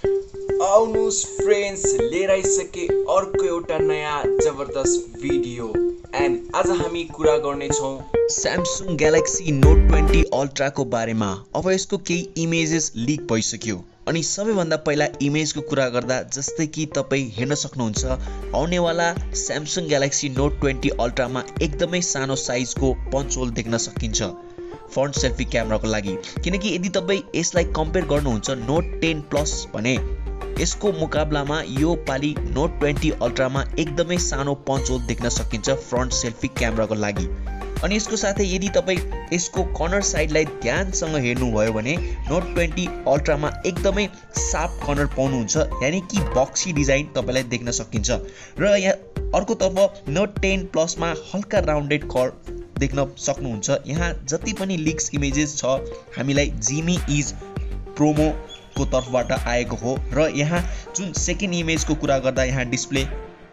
आउनुस् friends, लिएर आइसके अर्को एउटा नयाँ जबरदस्त भिडियो। एन्ड आज हामी कुरा गर्ने छौं स्यामसङ ग्यालेक्सी नोट 20 अल्ट्राको बारेमा। अब यसको केही इमेजेस लिक भइसक्यो अनि सबैभन्दा पहिला इमेजको कुरा गर्दा जस्तै कि तपाई हेर्न सक्नुहुन्छ आउनेवाला स्यामसङ ग्यालेक्सी नोट 20 अल्ट्रामा एकदमै सानो साइजको पञ्च होल देख्न सकिन्छ फ्रन्ट सेल्फी क्यामेराको लागि। किनकि यदि तपाई यसलाई कम्पेयर गर्नुहुन्छ नोट 10 प्लस भने यसको मुकाबलामा यो पाली नोट 20 अल्ट्रामा एकदमै सानो पञ्च होल देख्न सकिन्छ फ्रन्ट सेल्फी क्यामेराको लागि। अनि यसको साथै यदि तपाई यसको कर्नर साइडलाई ध्यानसँग हेर्नुभयो भने नोट 20 अल्ट्रामा एकदमै सार्प कर्नर पाउनुहुन्छ, यानि कि बक्सी डिजाइन तपाईलाई देख्न सकिन्छ। र यहाँ अर्कोतर्फ नोट 10 प्लसमा हल्का राउन्डेड कर्भ देख्न सक्नुहुन्छ। यहाँ जति पनि लिक्स इमेजेस छ हामीलाई जिमी इज प्रोमो को तर्फबाट आएको हो। र यहाँ जुन सेकेन्ड इमेजको कुरा गर्दा यहाँ डिस्प्ले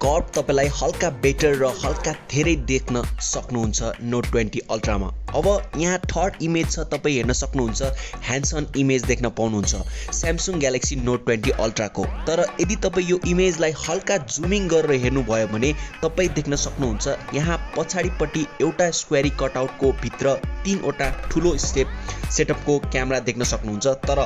कर्भ तपाईलाई हल्का बेटर र हल्का धेरै देख्न सक्नुहुन्छ नोट 20 अल्ट्रामा। अब यहाँ थर्ड इमेज छ, तपाई हेर्न सक्नुहुन्छ ह्यान्डसन इमेज देख्न पाउनुहुन्छ स्यामसङ ग्यालेक्सी नोट 20 अल्ट्राको। तर यदि तपाई यो इमेजलाई हल्का जुमिङ गरेर हेर्नुभयो भने तपाई देख्न सक्नुहुन्छ यहाँ पछाडिपट्टि एउटा स्क्वेरी कटआउटको भित्र 3 वटा ठुलो सेटअपको क्यामेरा देख्न सक्नुहुन्छ। तर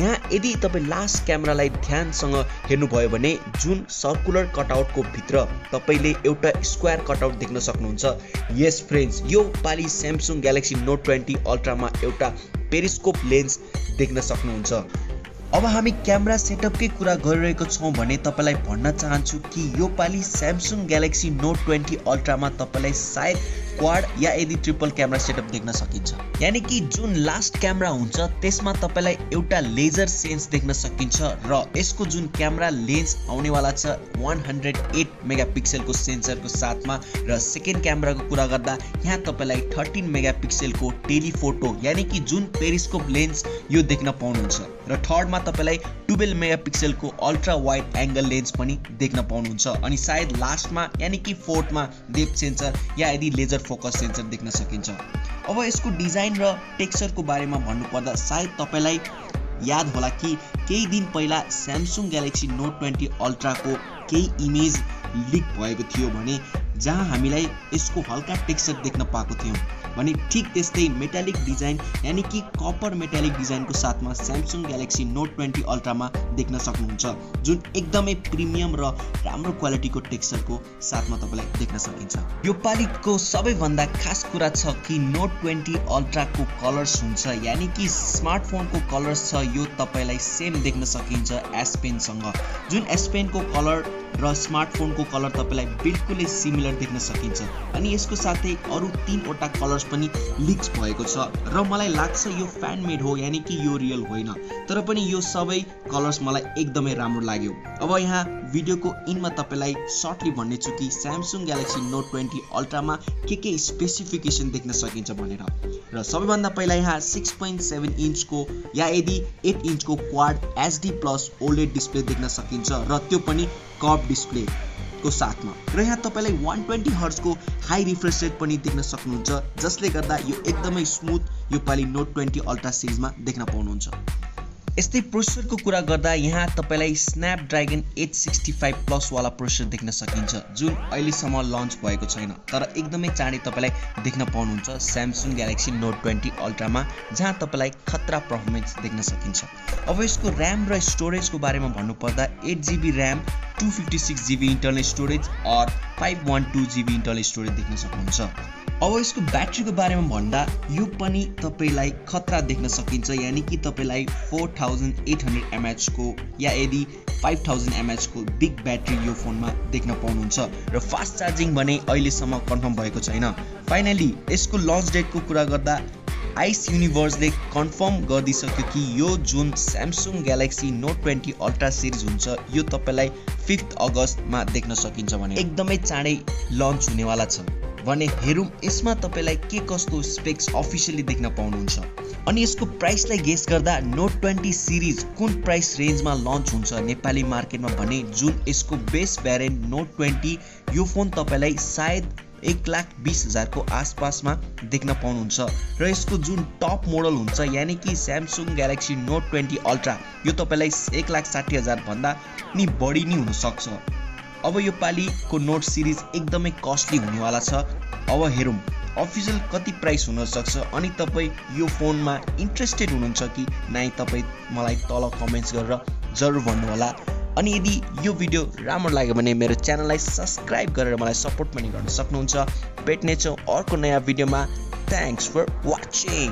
यहाँ यदि तपाई लास्ट क्यामेरालाई ध्यानसँग हेर्नुभयो भने जुन सर्कुलर कटआउटको भित्र तपाईले एउटा स्क्वायर कटआउट देख्न सक्नुहुन्छ। यस फ्रेन्ड्स, यो पाली स्यामसङ ग्यालेक्सी नोट 20 अल्ट्रामा एउटा पेरिस्कोप लेन्स देख्न सक्नुहुन्छ। अब हामी क्यामेरा सेटअपकै कुरा गरिरहेको छौं भने तपाईलाई भन्न चाहन्छु कि यो पाली स्यामसङ ग्यालेक्सी नोट 20 अल्ट्रामा तपाईलाई सायद क्वाड या यदि ट्रिपल क्यामेरा सेटअप देख्न सकिन्छ। यानि कि जुन लास्ट क्यामेरा हुन्छ त्यसमा तपाईलाई एउटा लेजर सेन्स देख्न सकिन्छ र यसको जुन क्यामेरा लेन्स आउनेवाला छ 108 मेगापिक्सलको सेन्सरको साथमा। र सेकेन्ड क्यामेराको कुरा गर्दा यहाँ तपाईलाई 13 मेगापिक्सलको टेलिफोटो यानि कि जुन पेरिस्कोप लेन्स यो देख्न पाउनुहुन्छ। र थर्डमा तपाईलाई 12 मेगापिक्सलको अल्ट्रा वाइड एंगल लेन्स पनि देख्न पाउनुहुन्छ। अनि सायद लास्टमा यानि कि फोर्थमा डेप्थ सेन्सर या यदि लेजर फोकस सेन्सर देख्न सकिन्छ। अब यसको डिजाइन र टेक्सचरको बारेमा भन्नुपर्दा सायद तपाईलाई याद होला कि केही दिन पहिला स्यामसङ ग्यालेक्सी नोट 20 अल्ट्राको केही इमेज लिक भएको थियो भने जहाँ हामीलाई यसको हल्का टेक्सचर देख्न पाएको थियौं भने ठीक त्यस्तै मेटालिक डिजाइन यानि कि कपर मेटालिक डिजाइनको साथमा स्यामसङ ग्यालेक्सी नोट 20 अल्ट्रामा देख्न सक्नुहुन्छ, जुन एकदमै प्रिमियम र राम्रो क्वालिटीको टेक्सचरको साथमा तपाईलाई देख्न सकिन्छ। यो पालिको सबैभन्दा खास कुरा छ कि नोट 20 अल्ट्राको कलर्स हुन्छ, यानि कि स्मार्टफोनको कलर्स छ यो तपाईलाई सेम देख्न सकिन्छ एस पेनसँग। जुन एस पेनको कलर र स्मार्टफोनको कलर तपाईलाई बिल्कुलै सिमिलर देख्न सकिन्छ। अनि यसको साथै अरु 3 वटा कलर्स पनि लिक्स भएको छ र मलाई लाग्छ यो फ्यान मेड हो, यानि कि यो रियल होइन। तर पनि यो सबै कलर्स मलाई एकदमै राम्रो लाग्यो। अब यहाँ भिडियोको इनमा तपाईलाई सर्टली भन्ने छु कि स्यामसङ ग्यालेक्सी नोट 20 अल्ट्रामा के स्पेसिफिकेसन देख्न सकिन्छ भनेर। र सबैभन्दा पहिला यहाँ 6.7 इन्चको या यदि 8 इन्चको quad HD plus OLED display देख्न सकिन्छ र त्यो पनि कर्भ डिस्प्ले को साथमा। र यहाँ तपाईलाई 120 हर्ट्जको हाई रिफ्रेश रेट पनि देख्न सक्नुहुन्छ, जसले गर्दा यो एकदमै स्मुथ यो पाली नोट 20 अल्ट्रा सिरिजमा देख्न पाउनुहुन्छ। यस्तै प्रोसेसरको कुरा गर्दा यहाँ तपाईलाई स्न्यापड्रागन 865 प्लस वाला प्रोसेसर देख्न सकिन्छ, जुन अहिलेसम्म लन्च भएको छैन तर एकदमै चाँडै तपाईलाई देख्न पाउनुहुन्छ स्यामसङ ग्यालेक्सी नोट 20 अल्ट्रामा, जहाँ तपाईलाई खतरा परफर्मेन्स देख्न सकिन्छ। अब यसको र्याम र स्टोरेजको बारेमा भन्नुपर्दा 8GB RAM 256GB internal storage और 512GB इन्टरनल स्टोरेज देख्न सक्नुहुन्छ। अब यसको ब्याट्रीको बारेमा भन्दा यो पनि तपाईलाई खतरा देख्न सकिन्छ, यानि कि तपाईलाई 4800 mAh को या यदि 5000 mAh को बिग ब्याट्री यो फोनमा देख्न पाउनुहुन्छ। र फास्ट चार्जिङ भने अहिलेसम्म कन्फर्म भएको छैन। फाइनली यसको लन्च डेटको कुरा गर्दा आइस युनिभर्सले कन्फर्म गरिदिसक्यो कि यो जुन Samsung galaxy note 20 ultra series हुन्छ यो तपाईलाई 5 अगस्तमा देख्न सकिन्छ भने एकदमै चाँडै लन्च हुनेवाला छ भने हेरौँ यसमा तपाईलाई के कस्तो स्पेक्स अफिसियली देख्न पाउनुहुन्छ। अनि यसको प्राइसलाई गेस गर्दा नोट 20 सिरिज कुन प्राइस रेन्जमा लन्च हुन्छ नेपाली मार्केटमा भने जुन यसको बेस भ्यारिएन्ट नोट 20 यो फोन तपाईलाई सायद 1,20,000 को आसपासमा देख्न पाउनुहुन्छ र यसको जुन टप मोडल हुन्छ यानी कि Samsung Galaxy Note 20 Ultra यो तपाईलाई 1,60,000 भन्दा नि बढी नि हुन सक्छ। अब यो पालीको नोट सिरिज एकदमै कस्टली हुनेवाला छ। अब हेरौं अफिसियल कति प्राइस हुन सक्छ अनि तपाई यो फोनमा इन्ट्रेस्टेड हुनुहुन्छ कि नाइ तपाई मलाई तल कमेन्ट्स गरेर जरुर भन्नु होला। अनि यदि यो भिडियो राम्रो लाग्यो भने मेरो च्यानललाई सब्स्क्राइब गरेर मलाई सपोर्ट पनि गर्न सक्नुहुन्छ। भेट्नेछौं अर्को नयाँ भिडियोमा। Thanks for watching.